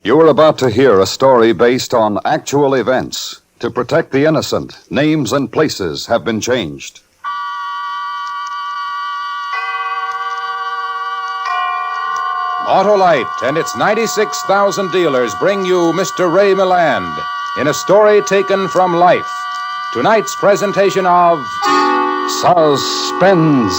You are about to hear a story based on actual events. To protect the innocent, names and places have been changed. Autolite and its 96,000 dealers bring you Mr. Ray Milland in a story taken from life. Tonight's presentation of Suspense.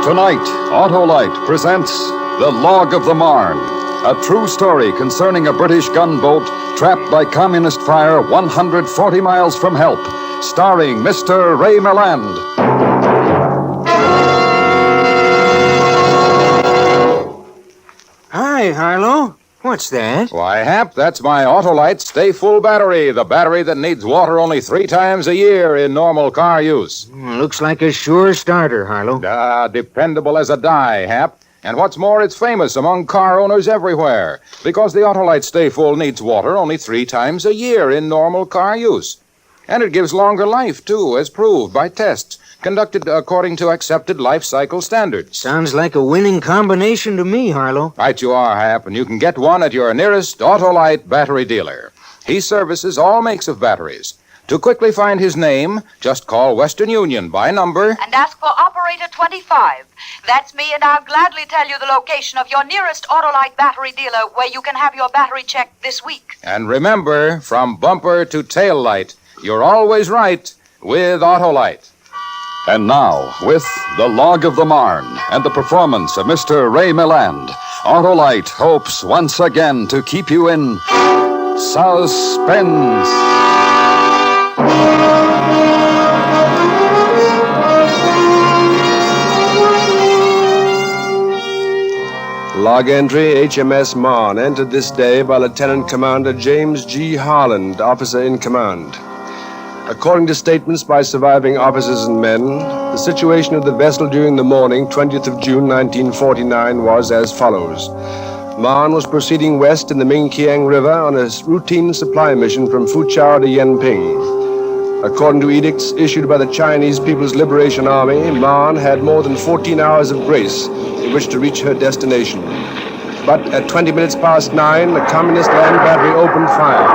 Tonight, Autolite presents The Log of the Marne, a true story concerning a British gunboat trapped by communist fire 140 miles from help, starring Mr. Ray Milland. Hi, Harlow. What's that? Why, Hap, that's my Autolite Stay Full battery, the battery that needs water only 3 times a year in normal car use. Looks like a sure starter, Harlow. Dependable as a die, Hap. And what's more, it's famous among car owners everywhere, because the Autolite Stay Full needs water only 3 times a year in normal car use. And it gives longer life, too, as proved by tests conducted according to accepted life cycle standards. Sounds like a winning combination to me, Harlow. Right you are, Hap, and you can get one at your nearest Autolite battery dealer. He services all makes of batteries. To quickly find his name, just call Western Union by number and ask for Operator 25. That's me, and I'll gladly tell you the location of your nearest Autolite battery dealer where you can have your battery checked this week. And remember, from bumper to tail light, you're always right with Autolite. And now, with The Log of the Marne and the performance of Mr. Ray Milland, Autolite hopes once again to keep you in suspense. Log entry, HMS Marne, entered this day by Lieutenant Commander James G. Harland, officer in command. According to statements by surviving officers and men, the situation of the vessel during the morning, 20th of June, 1949, was as follows. Marne was proceeding west in the Mingqiang River on a routine supply mission from Fuchao to Yanping. According to edicts issued by the Chinese People's Liberation Army, Marne had more than 14 hours of grace in which to reach her destination. But at 20 minutes past 9, the communist land battery opened fire.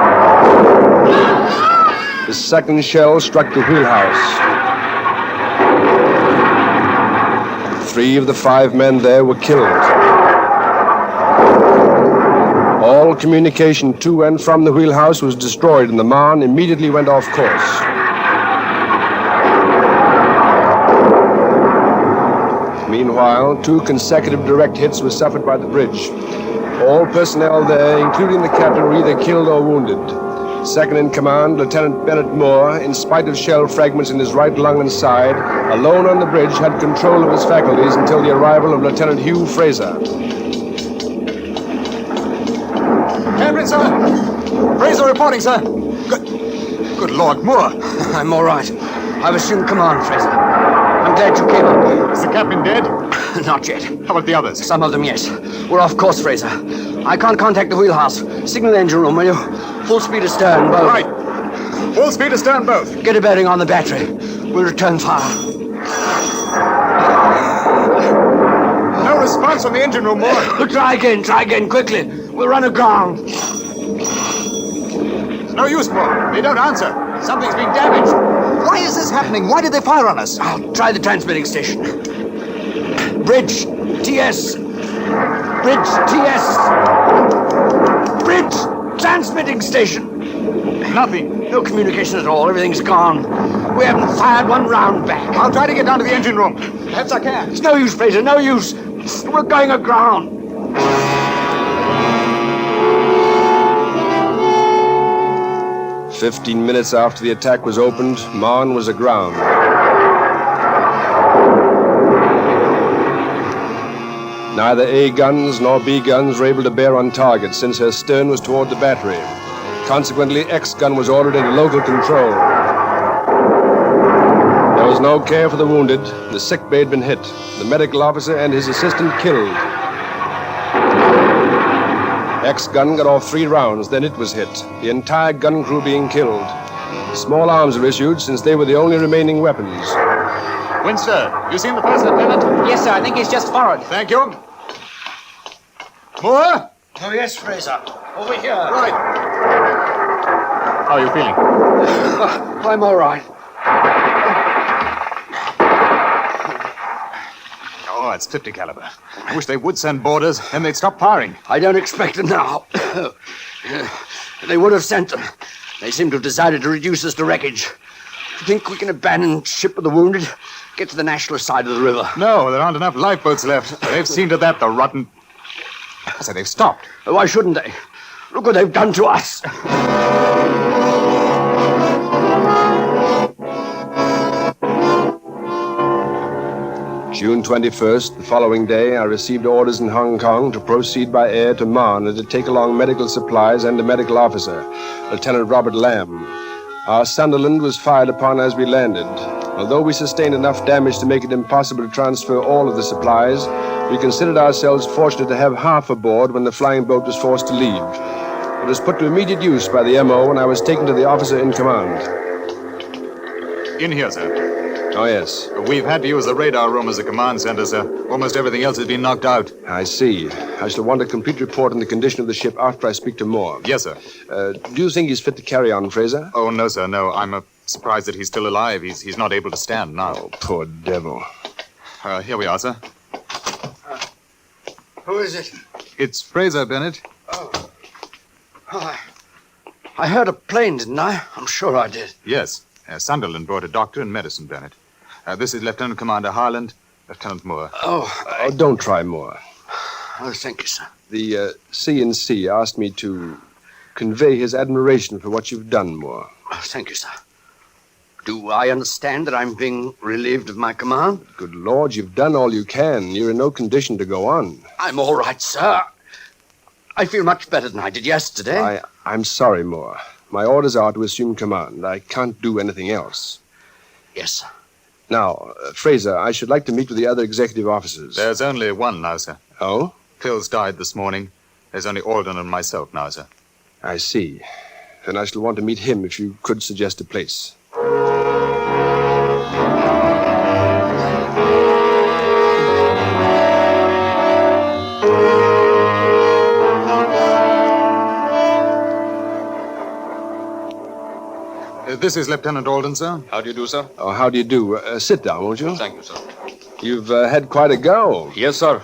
The second shell struck the wheelhouse. 3 of the 5 men there were killed. All communication to and from the wheelhouse was destroyed, and the Marne immediately went off course. Meanwhile, 2 consecutive direct hits were suffered by the bridge. All personnel there, including the captain, were either killed or wounded. Second in command, Lieutenant Bennett Moore, in spite of shell fragments in his right lung and side, alone on the bridge, had control of his faculties until the arrival of Lieutenant Hugh Fraser. Captain, sir. Fraser reporting, sir. Good Lord, Moore. I'm all right. I was in command, Fraser. I'm glad you came up. Is the captain dead? Not yet. How about the others? Some of them, yes. We're off course, Fraser. I can't contact the wheelhouse. Signal the engine room, will you? Full speed astern, both. Right. Full speed astern, both. Get a bearing on the battery. We'll return fire. No response from the engine room, Moore. Try again, quickly. We'll run aground. It's no use, Moore. They don't answer. Something's been damaged. Why is this happening? Why did they fire on us? I'll try the transmitting station. Bridge, TS. Bridge, TS. Bridge, transmitting station. Nothing. No communication at all. Everything's gone. We haven't fired one round back. I'll try to get down to the engine room. Perhaps I can. It's no use, Fraser, no use. We're going aground. 15 minutes after the attack was opened, Marne was aground. Neither A guns nor B guns were able to bear on target since her stern was toward the battery. Consequently, X gun was ordered into local control. There was no care for the wounded. The sick bay had been hit. The medical officer and his assistant killed. X gun got off 3 rounds, then it was hit, the entire gun crew being killed. Small arms were issued since they were the only remaining weapons. Winster, you seen the person, Lieutenant? Yes, sir. I think he's just forward. Thank you. Moore? Oh, yes, Fraser. Over here. Right. How are you feeling? I'm all right. Oh, it's 50 caliber. I wish they would send boarders, then they'd stop firing. I don't expect them now. They would have sent them. They seem to have decided to reduce us to wreckage. Do you think we can abandon ship with the wounded? Get to the nationalist side of the river. No, there aren't enough lifeboats left. They've seen to that, the rotten... I said they've stopped. Why shouldn't they? Look what they've done to us. June 21st, the following day, I received orders in Hong Kong to proceed by air to Marne and to take along medical supplies and a medical officer, Lieutenant Robert Lamb. Our Sunderland was fired upon as we landed. Although we sustained enough damage to make it impossible to transfer all of the supplies, we considered ourselves fortunate to have half aboard when the flying boat was forced to leave. It was put to immediate use by the MO and I was taken to the officer in command. In here, sir. Oh, yes. We've had to use the radar room as a command center, sir. Almost everything else has been knocked out. I see. I shall want a complete report on the condition of the ship after I speak to Moore. Yes, sir. Do you think he's fit to carry on, Fraser? Oh, no, sir, no. I'm surprised that he's still alive. He's not able to stand now. Oh, poor devil. Here we are, sir. Who is it? It's Fraser, Bennett. Oh, I heard a plane, didn't I? I'm sure I did. Yes. Sunderland brought a doctor and medicine, Bennett. This is Lieutenant Commander Harland, Lieutenant Moore. Oh, don't try more. Oh, thank you, sir. The C&C asked me to convey his admiration for what you've done, Moore. Oh, thank you, sir. Do I understand that I'm being relieved of my command? Good Lord, you've done all you can. You're in no condition to go on. I'm all right, sir. I feel much better than I did yesterday. I'm sorry, Moore. My orders are to assume command. I can't do anything else. Yes, sir. Now, Fraser, I should like to meet with the other executive officers. There's only one now, sir. Oh? Pills died this morning. There's only Alden and myself now, sir. I see. Then I shall want to meet him if you could suggest a place. This is Lieutenant Alden, sir. How do you do, sir? Oh, how do you do? Sit down, won't you? Thank you, sir. You've had quite a go. Yes, sir.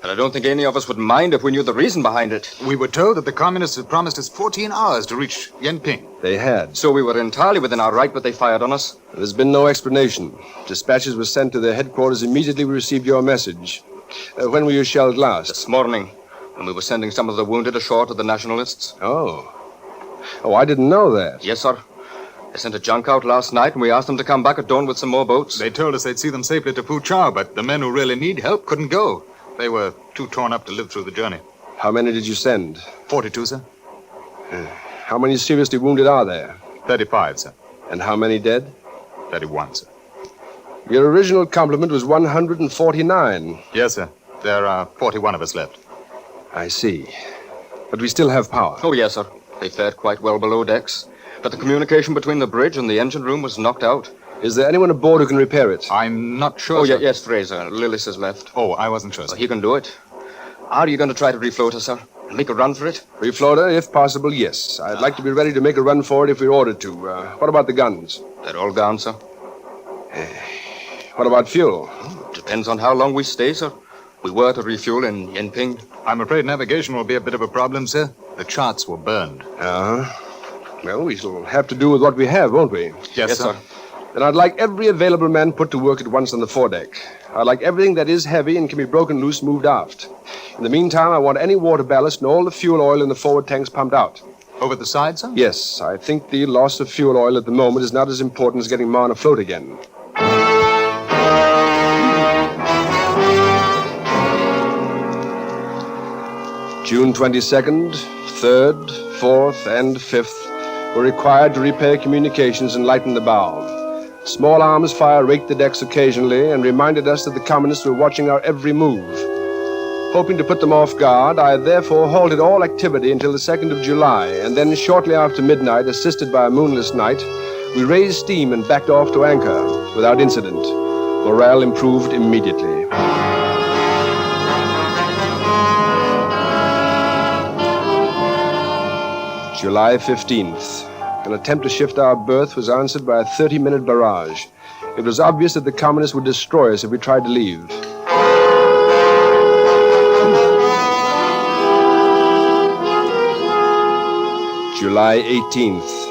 And I don't think any of us would mind if we knew the reason behind it. We were told that the communists had promised us 14 hours to reach Yenping. They had. So we were entirely within our right, but they fired on us. There's been no explanation. Dispatches were sent to their headquarters immediately we received your message. When were you shelled last? This morning, when we were sending some of the wounded ashore to the nationalists. Oh, I didn't know that. Yes, sir. They sent a junk out last night, and we asked them to come back at dawn with some more boats. They told us they'd see them safely to Foochow, but the men who really need help couldn't go. They were too torn up to live through the journey. How many did you send? 42, sir. How many seriously wounded are there? 35, sir. And how many dead? 31, sir. Your original complement was 149. Yes, sir. There are 41 of us left. I see. But we still have power. Oh, yes, sir. They fared quite well below decks. But the communication between the bridge and the engine room was knocked out. Is there anyone aboard who can repair it? I'm not sure, Oh, sir. yes, Fraser. Lillis has left. Oh, I wasn't sure, sir. He can do it. Are you going to try to refloat us, sir? Make a run for it? Refloater, if possible, yes. I'd like to be ready to make a run for it if we're ordered to. What about the guns? They're all gone, sir. What about fuel? Depends on how long we stay, sir. We were to refuel in Yenping. I'm afraid navigation will be a bit of a problem, sir. The charts were burned. Uh-huh. Well, we shall have to do with what we have, won't we? Yes, sir. Then I'd like every available man put to work at once on the foredeck. I'd like everything that is heavy and can be broken loose moved aft. In the meantime, I want any water ballast and all the fuel oil in the forward tanks pumped out. Over the side, sir? Yes, I think the loss of fuel oil at the moment is not as important as getting Marne afloat again. June 22nd, 3rd, 4th, and 5th were required to repair communications and lighten the bow. Small arms fire raked the decks occasionally and reminded us that the communists were watching our every move. Hoping to put them off guard, I therefore halted all activity until the 2nd of July, and then shortly after midnight, assisted by a moonless night, we raised steam and backed off to anchor without incident. Morale improved immediately. July 15th. An attempt to shift our berth was answered by a 30-minute barrage. It was obvious that the communists would destroy us if we tried to leave. July 18th.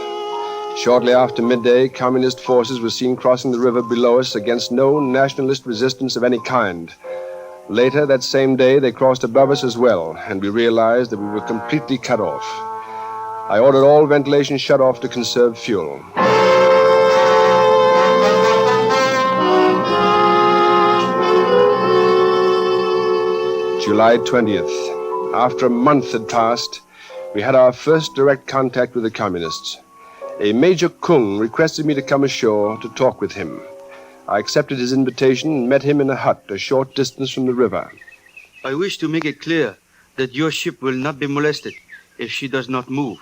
Shortly after midday, communist forces were seen crossing the river below us against no nationalist resistance of any kind. Later that same day, they crossed above us as well, and we realized that we were completely cut off. I ordered all ventilation shut off to conserve fuel. July 20th. After a month had passed, we had our first direct contact with the communists. A Major Kung requested me to come ashore to talk with him. I accepted his invitation and met him in a hut a short distance from the river. I wish to make it clear that your ship will not be molested if she does not move,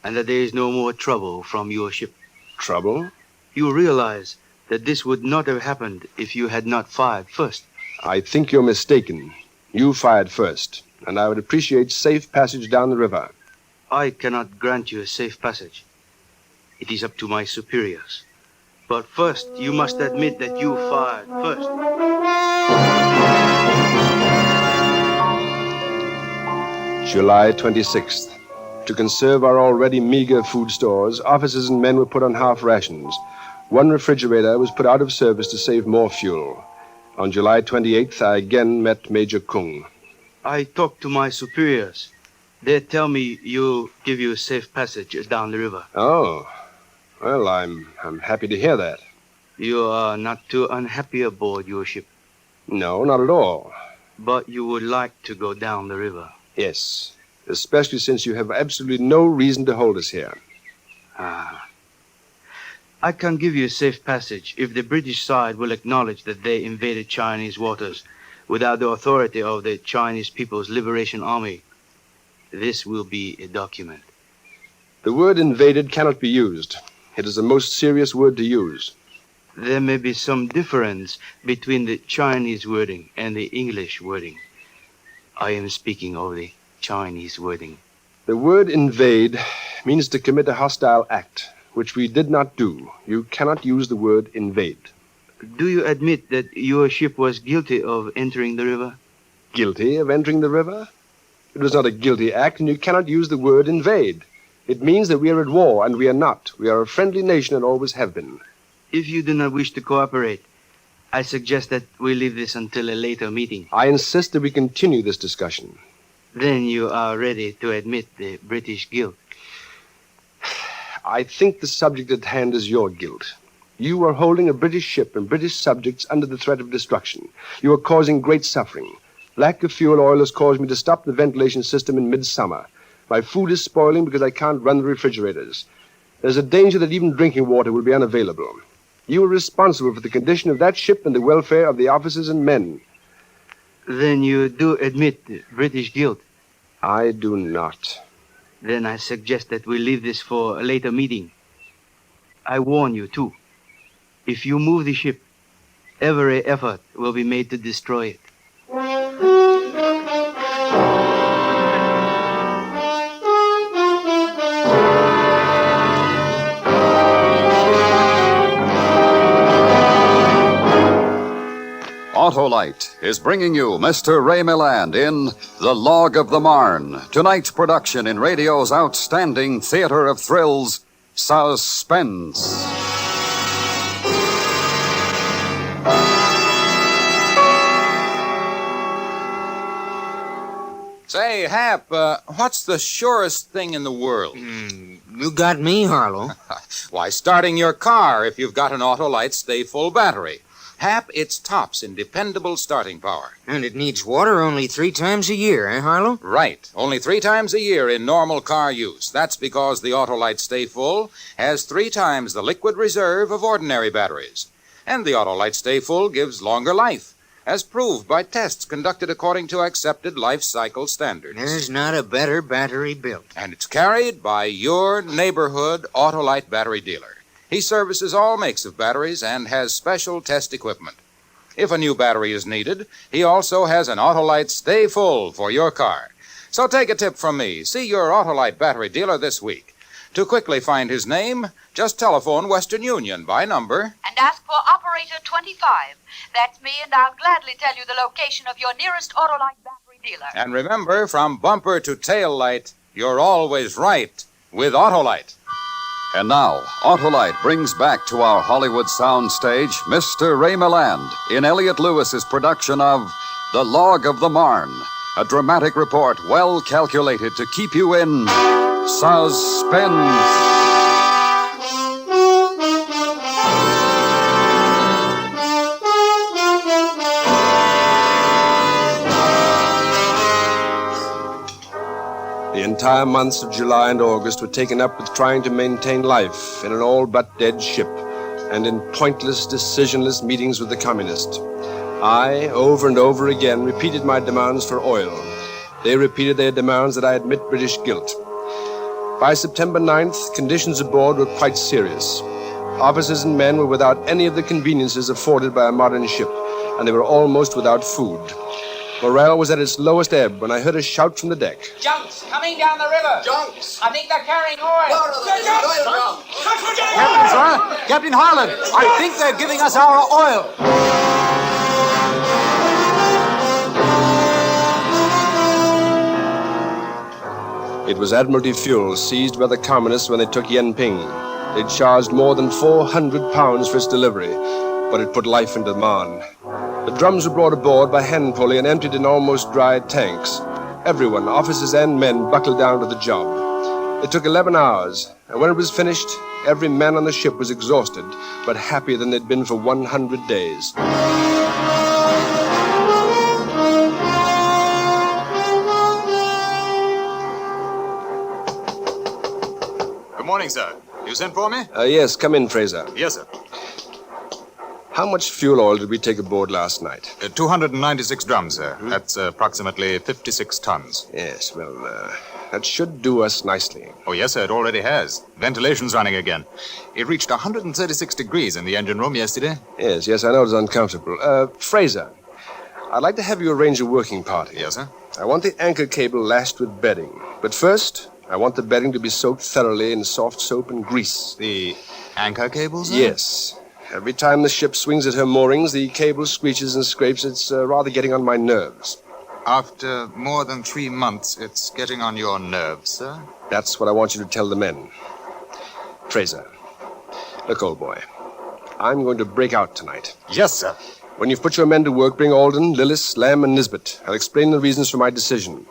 and that there is no more trouble from your ship. Trouble? You realize that this would not have happened if you had not fired first. I think you're mistaken. You fired first, and I would appreciate safe passage down the river. I cannot grant you a safe passage. It is up to my superiors. But first, you must admit that you fired first. July 26th. To conserve our already meager food stores, officers and men were put on half rations. One refrigerator was put out of service to save more fuel. On July 28th, I again met Major Kung. I talked to my superiors. They tell me you give you a safe passage down the river. Oh, well, I'm happy to hear that. You are not too unhappy aboard your ship. No, not at all. But you would like to go down the river. Yes, especially since you have absolutely no reason to hold us here. I can give you a safe passage if the British side will acknowledge that they invaded Chinese waters without the authority of the Chinese People's Liberation Army. This will be a document. The word invaded cannot be used. It is the most serious word to use. There may be some difference between the Chinese wording and the English wording. I am speaking of the Chinese wording. The word invade means to commit a hostile act, which we did not do. You cannot use the word invade. Do you admit that your ship was guilty of entering the river? Guilty of entering the river? It was not a guilty act, and you cannot use the word invade. It means that we are at war, and we are not. We are a friendly nation and always have been. If you do not wish to cooperate, I suggest that we leave this until a later meeting. I insist that we continue this discussion. Then you are ready to admit the British guilt. I think the subject at hand is your guilt. You are holding a British ship and British subjects under the threat of destruction. You are causing great suffering. Lack of fuel oil has caused me to stop the ventilation system in midsummer. My food is spoiling because I can't run the refrigerators. There's a danger that even drinking water will be unavailable. You are responsible for the condition of that ship and the welfare of the officers and men. Then you do admit the British guilt? I do not. Then I suggest that we leave this for a later meeting. I warn you, too. If you move the ship, every effort will be made to destroy it. Autolite is bringing you Mr. Ray Milland in The Log of the Marne, tonight's production in radio's outstanding theater of thrills, Suspense. Say, Hap, what's the surest thing in the world? You got me, Harlow. Why, starting your car if you've got an Autolite Stay Full battery. Hap, it's tops in dependable starting power. And it needs water only 3 times a year, eh, Harlow? Right. Only 3 times a year in normal car use. That's because the Autolite Stay Full has 3 times the liquid reserve of ordinary batteries. And the Autolite Stay Full gives longer life, as proved by tests conducted according to accepted life cycle standards. There's not a better battery built. And it's carried by your neighborhood Autolite battery dealer. He services all makes of batteries and has special test equipment. If a new battery is needed, he also has an Autolite Stay Full for your car. So take a tip from me. See your Autolite battery dealer this week. To quickly find his name, just telephone Western Union by number. And ask for Operator 25. That's me, and I'll gladly tell you the location of your nearest Autolite battery dealer. And remember, from bumper to tail light, you're always right with Autolite. And now, Autolite brings back to our Hollywood soundstage Mr. Ray Milland in Elliot Lewis's production of The Log of the Marne, a dramatic report well calculated to keep you in suspense. The entire months of July and August were taken up with trying to maintain life in an all-but-dead ship and in pointless, decisionless meetings with the communists. I, over and over again, repeated my demands for oil. They repeated their demands that I admit British guilt. By September 9th, conditions aboard were quite serious. Officers and men were without any of the conveniences afforded by a modern ship, and they were almost without food. Morale was at its lowest ebb when I heard a shout from the deck. Junks coming down the river. Junks! I think they're carrying oil. Captain, sir! Captain Harlan! I think they're giving us our oil! It was Admiralty fuel seized by the communists when they took Yenping. They charged more than 400 pounds for its delivery, but it put life into Marne. The drums were brought aboard by hand pulley and emptied in almost dry tanks. Everyone, officers and men, buckled down to the job. It took 11 hours, and when it was finished, every man on the ship was exhausted, but happier than they'd been for 100 days. Good morning, sir. You sent for me? Yes, come in, Fraser. Yes, sir. How much fuel oil did we take aboard last night? 296 drums, sir. That's approximately 56 tons. Yes, well, that should do us nicely. Oh, yes, sir, it already has. Ventilation's running again. It reached 136 degrees in the engine room yesterday. Yes, I know it's uncomfortable. Fraser, I'd like to have you arrange a working party. Yes, sir. I want the anchor cable lashed with bedding. But first, I want the bedding to be soaked thoroughly in soft soap and grease. The anchor cables, sir? Yes. Every time the ship swings at her moorings, the cable screeches and scrapes. It's rather getting on my nerves. After more than 3 months, it's getting on your nerves, sir? That's what I want you to tell the men. Fraser, look, old boy, I'm going to break out tonight. Yes, sir. When you've put your men to work, bring Alden, Lillis, Lamb, and Nisbet. I'll explain the reasons for my decision.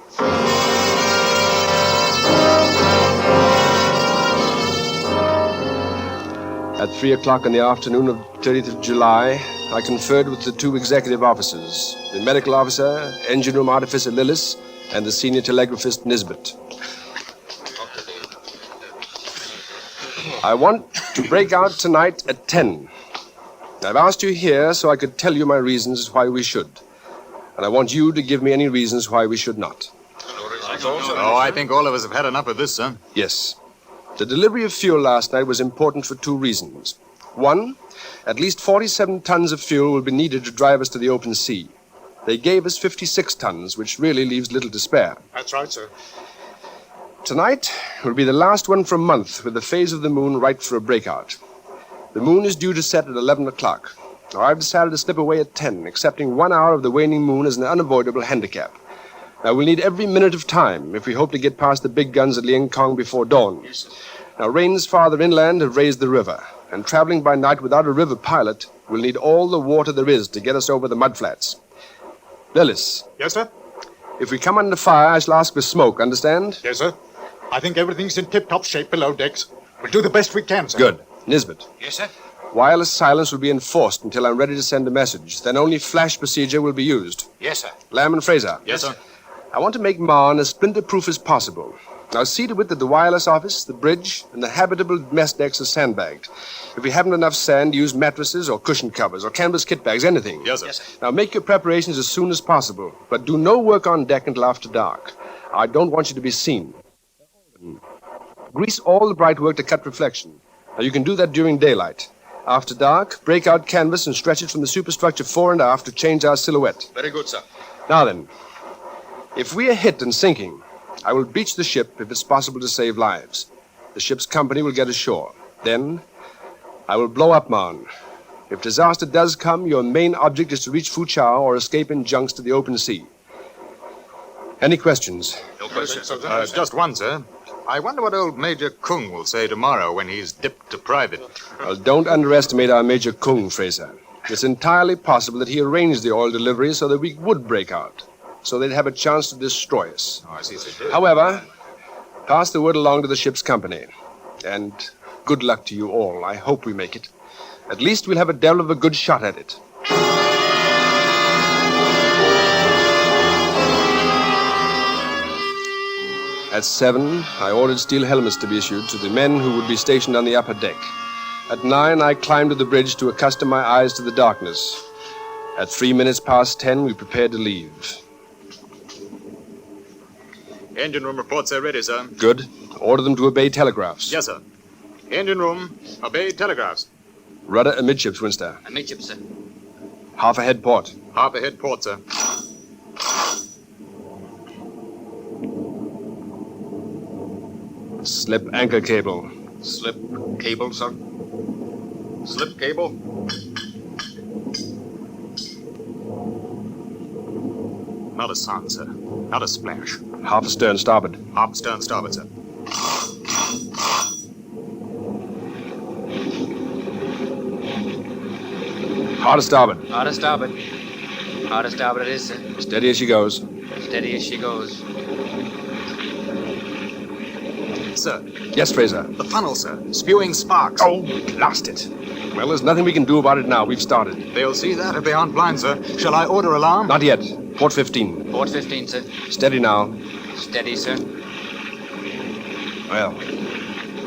At 3 o'clock in the afternoon of 30th of July, I conferred with the two executive officers, the medical officer, engine room artificer Lillis, and the senior telegraphist Nisbet. I want to break out tonight at 10. I've asked you here so I could tell you my reasons why we should. And I want you to give me any reasons why we should not. Oh, I think all of us have had enough of this, sir. Yes. The delivery of fuel last night was important for two reasons. One, at least 47 tons of fuel will be needed to drive us to the open sea. They gave us 56 tons, which really leaves little to spare. That's right, sir. Tonight will be the last one for a month with the phase of the moon ripe for a breakout. The moon is due to set at 11 o'clock. Now, I've decided to slip away at 10, accepting 1 hour of the waning moon as an unavoidable handicap. Now, we'll need every minute of time if we hope to get past the big guns at Liangkong before dawn. Yes, sir. Now, rains farther inland have raised the river, and traveling by night without a river pilot, we'll need all the water there is to get us over the mudflats. Lillis, Yes, sir? if we come under fire, I shall ask for smoke, understand? Yes, sir. I think everything's in tip-top shape below decks. We'll do the best we can, sir. Good. Nisbet, Yes, sir. wireless silence will be enforced until I'm ready to send a message. Then only flash procedure will be used. Yes, sir. Lamb and Fraser. Yes, sir. I want to make Marne as splinter-proof as possible. Now see to it that the wireless office, the bridge, and the habitable mess decks are sandbagged. If we haven't enough sand, use mattresses or cushion covers or canvas kit bags, anything. Yes, sir. Now make your preparations as soon as possible, but do no work on deck until after dark. I don't want you to be seen. Grease all the bright work to cut reflection. Now you can do that during daylight. After dark, break out canvas and stretch it from the superstructure fore and aft to change our silhouette. Very good, sir. Now then, if we are hit and sinking, I will beach the ship if it's possible to save lives. The ship's company will get ashore. Then, I will blow up Marne. If disaster does come, your main object is to reach Fuchao or escape in junks to the open sea. Any questions? No questions, sir. Just one, sir. I wonder what old Major Kung will say tomorrow when he's dipped to private. Well, don't underestimate our Major Kung, Fraser. It's entirely possible that he arranged the oil delivery so that we would break out, so they'd have a chance to destroy us. Oh, I see, sir. However, pass the word along to the ship's company. And good luck to you all. I hope we make it. At least we'll have a devil of a good shot at it. At 7, I ordered steel helmets to be issued to the men who would be stationed on the upper deck. At 9, I climbed to the bridge to accustom my eyes to the darkness. At 3 minutes past 10, we prepared to leave. Engine room reports are ready, sir. Good. Order them to obey telegraphs. Yes, sir. Engine room, obey telegraphs. Rudder amidships, Winster. Amidships, sir. Half ahead port. Half ahead port, sir. Slip anchor cable. Slip cable, sir. Slip cable. Not a sound, sir. Not a splash. Half astern starboard. Half stern starboard, sir. Hard starboard. Hard to starboard. Hard to starboard it is, sir. Steady as she goes. Steady as she goes. Sir, Yes, Fraser. the funnel, sir. Spewing sparks. Oh, blast it. Well, there's nothing we can do about it now. We've started. They'll see that if they aren't blind, sir. Shall I order alarm? Not yet. Port 15. Port 15, sir. Steady now. Steady, sir. Well,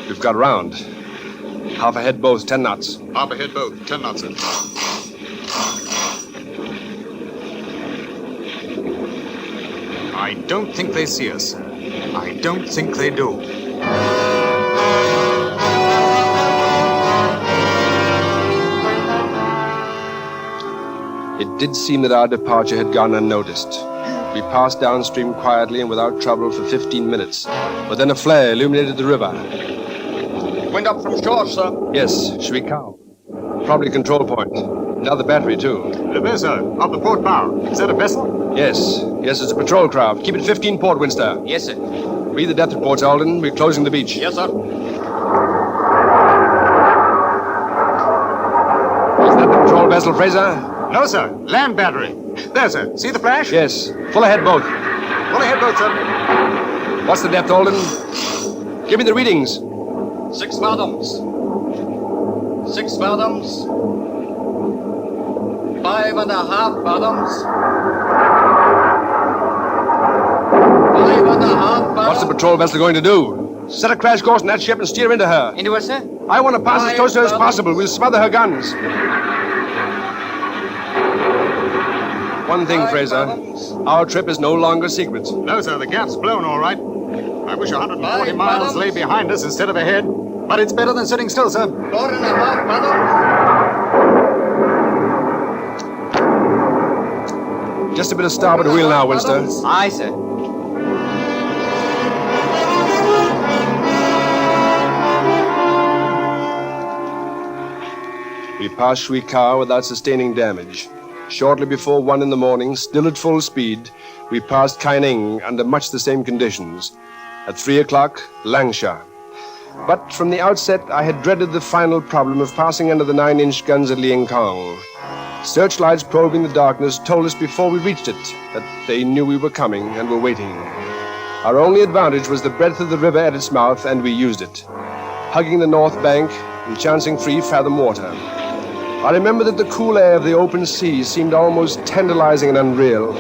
we've got round. Half ahead both, 10 knots. Half ahead both. 10 knots, sir. I don't think they see us, sir. I don't think they do. It did seem that our departure had gone unnoticed. We passed downstream quietly and without trouble for 15 minutes. But then a flare illuminated the river. Wind up from shore, sir. Yes, Shuikao. Probably control point. Another battery, too. The vessel, off the port bow. Is that a vessel? Yes. Yes, it's a patrol craft. Keep it 15 port, Winster. Yes, sir. Read the depth reports, Alden. We're closing the beach. Yes, sir. Is that the patrol vessel, Fraser? No, sir. Land battery. There, sir. See the flash? Yes. Full ahead both. Full ahead boat, sir. What's the depth, Alden? Give me the readings. 6 fathoms. 6 fathoms. 5.5 fathoms. 5.5 fathoms. What's the patrol vessel going to do? Set a crash course in that ship and steer into her. Into her, sir? I want to pass as close to her as possible. We'll smother her guns. One thing, Fraser. Our trip is no longer secret. No, sir. The gap's blown all right. I wish 140 miles lay behind us instead of ahead. But it's better than sitting still, sir. 4.5 fathoms. Just a bit of starboard wheel now, Winster. Aye, sir. We passed Shuikao without sustaining damage. Shortly before 1 in the morning, still at full speed, we passed Kaining under much the same conditions. At 3 o'clock, Langsha. But from the outset, I had dreaded the final problem of passing under the 9-inch guns at Liankong. Searchlights probing the darkness told us before we reached it that they knew we were coming and were waiting. Our only advantage was the breadth of the river at its mouth, and we used it, hugging the north bank and chancing 3-fathom water. I remember that the cool air of the open sea seemed almost tantalizing and unreal.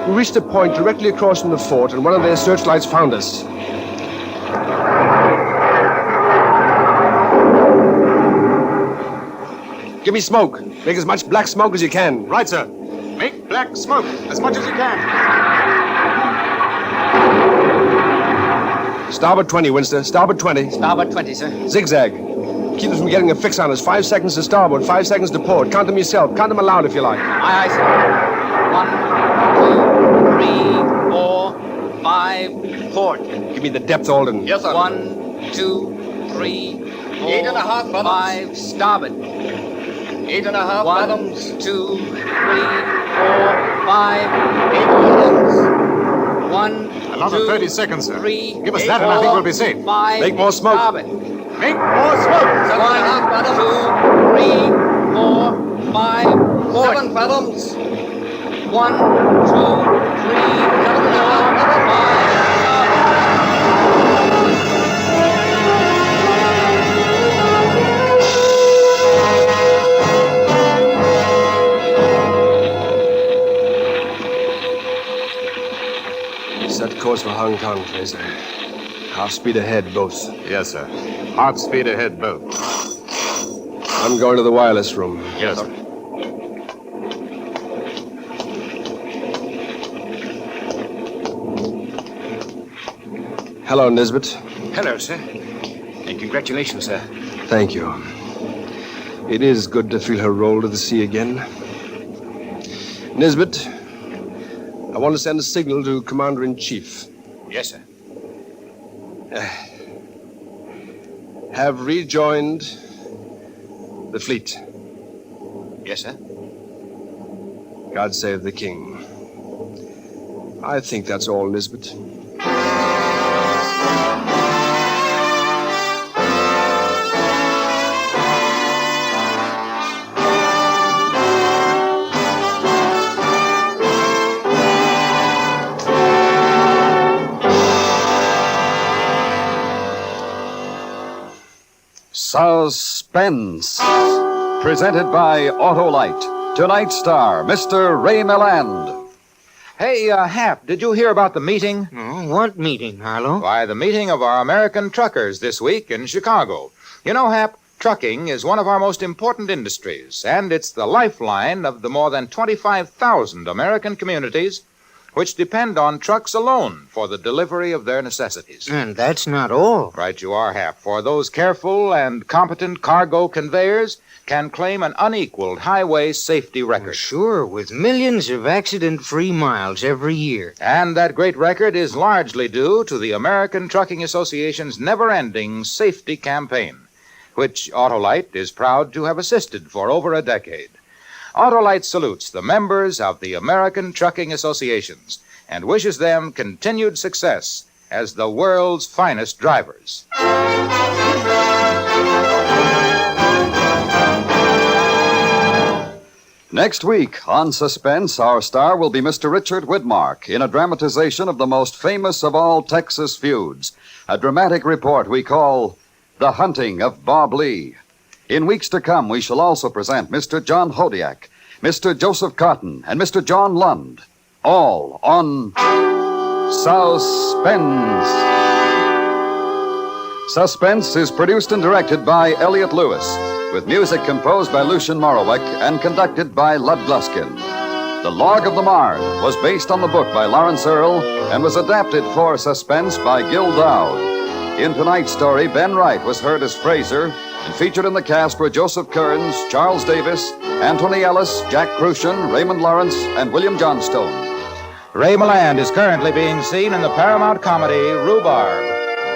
We reached a point directly across from the fort, and one of their searchlights found us. Give me smoke. Make as much black smoke as you can. Right, sir. Make black smoke as much as you can. Starboard 20, Winster. Starboard 20. Starboard 20, sir. Zigzag. Keep them from getting a fix on us. 5 seconds to starboard, 5 seconds to port. Count them yourself. Count them aloud if you like. Aye, aye, sir. 1, 2, 3, 4, 5, port. Give me the depth, Alden. Yes, sir. 1, 2, 3, 4, 8.5 fathoms. 5, starboard. 8.5 1, fathoms. 2, 3, 4, 5, 8 fathoms. 1, Another 2, 30 seconds, sir. 3, Give us that and I think we'll be safe. 5, Make more smoke. starboard. Make more smoke! 7.5 fathoms. 1, 2, 3, 4, 5, port. 7 fathoms. 1, 2, 3, 4, 5. Set course for Hong Kong, Fraser. Half speed ahead, both. Yes, sir. Half speed ahead, both. I'm going to the wireless room. Yes, sir. Hello, Nisbet. Hello, sir. And congratulations, sir. Thank you. It is good to feel her roll to the sea again. Nisbet, I want to send a signal to Commander-in-Chief. Yes, sir. Have rejoined the fleet. Yes, sir. God save the King. I think that's all, Nisbet. Suspense. Presented by Autolite. Tonight's star, Mr. Ray Milland. Hey, Hap, did you hear about the meeting? Oh, what meeting, Harlow? Why, the meeting of our American truckers this week in Chicago. You know, Hap, trucking is one of our most important industries, and it's the lifeline of the more than 25,000 American communities which depend on trucks alone for the delivery of their necessities. And that's not all. Right you are, Hap, for those careful and competent cargo conveyors can claim an unequaled highway safety record. Sure, with millions of accident-free miles every year. And that great record is largely due to the American Trucking Association's never-ending safety campaign, which Autolite is proud to have assisted for over a decade. Autolite salutes the members of the American Trucking Associations and wishes them continued success as the world's finest drivers. Next week on Suspense, our star will be Mr. Richard Widmark in a dramatization of the most famous of all Texas feuds, a dramatic report we call The Hunting of Bob Lee. In weeks to come, we shall also present Mr. John Hodiak, Mr. Joseph Cotton, and Mr. John Lund, all on Suspense. Suspense is produced and directed by Elliot Lewis, with music composed by Lucien Moraweck and conducted by Lud Gluskin. The Log of the Marne was based on the book by Lawrence Earl and was adapted for Suspense by Gil Dowd. In tonight's story, Ben Wright was heard as Fraser, and featured in the cast were Joseph Kearns, Charles Davis, Anthony Ellis, Jack Crucian, Raymond Lawrence, and William Johnstone. Ray Milland is currently being seen in the Paramount comedy Rhubarb.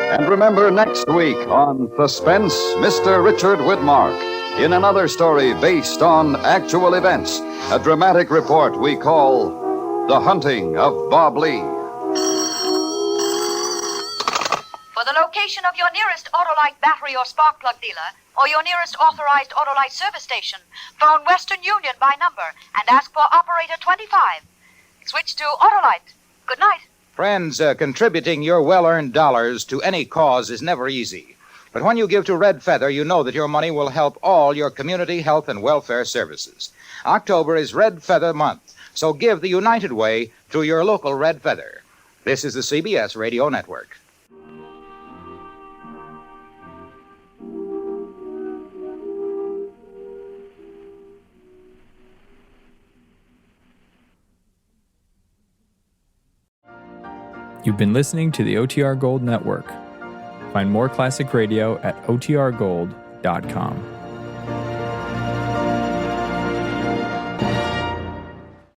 And remember, next week on Suspense, Mr. Richard Widmark in another story based on actual events, a dramatic report we call The Hunting of Bob Lee. For the location of your nearest Autolite battery or spark plug dealer, or your nearest authorized Autolite service station, phone Western Union by number and ask for operator 25. Switch to Autolite. Good night. Friends, contributing your well-earned dollars to any cause is never easy. But when you give to Red Feather, you know that your money will help all your community health and welfare services. October is Red Feather Month, so give the United Way through your local Red Feather. This is the CBS Radio Network. You've been listening to the OTR Gold Network. Find more classic radio at otrgold.com.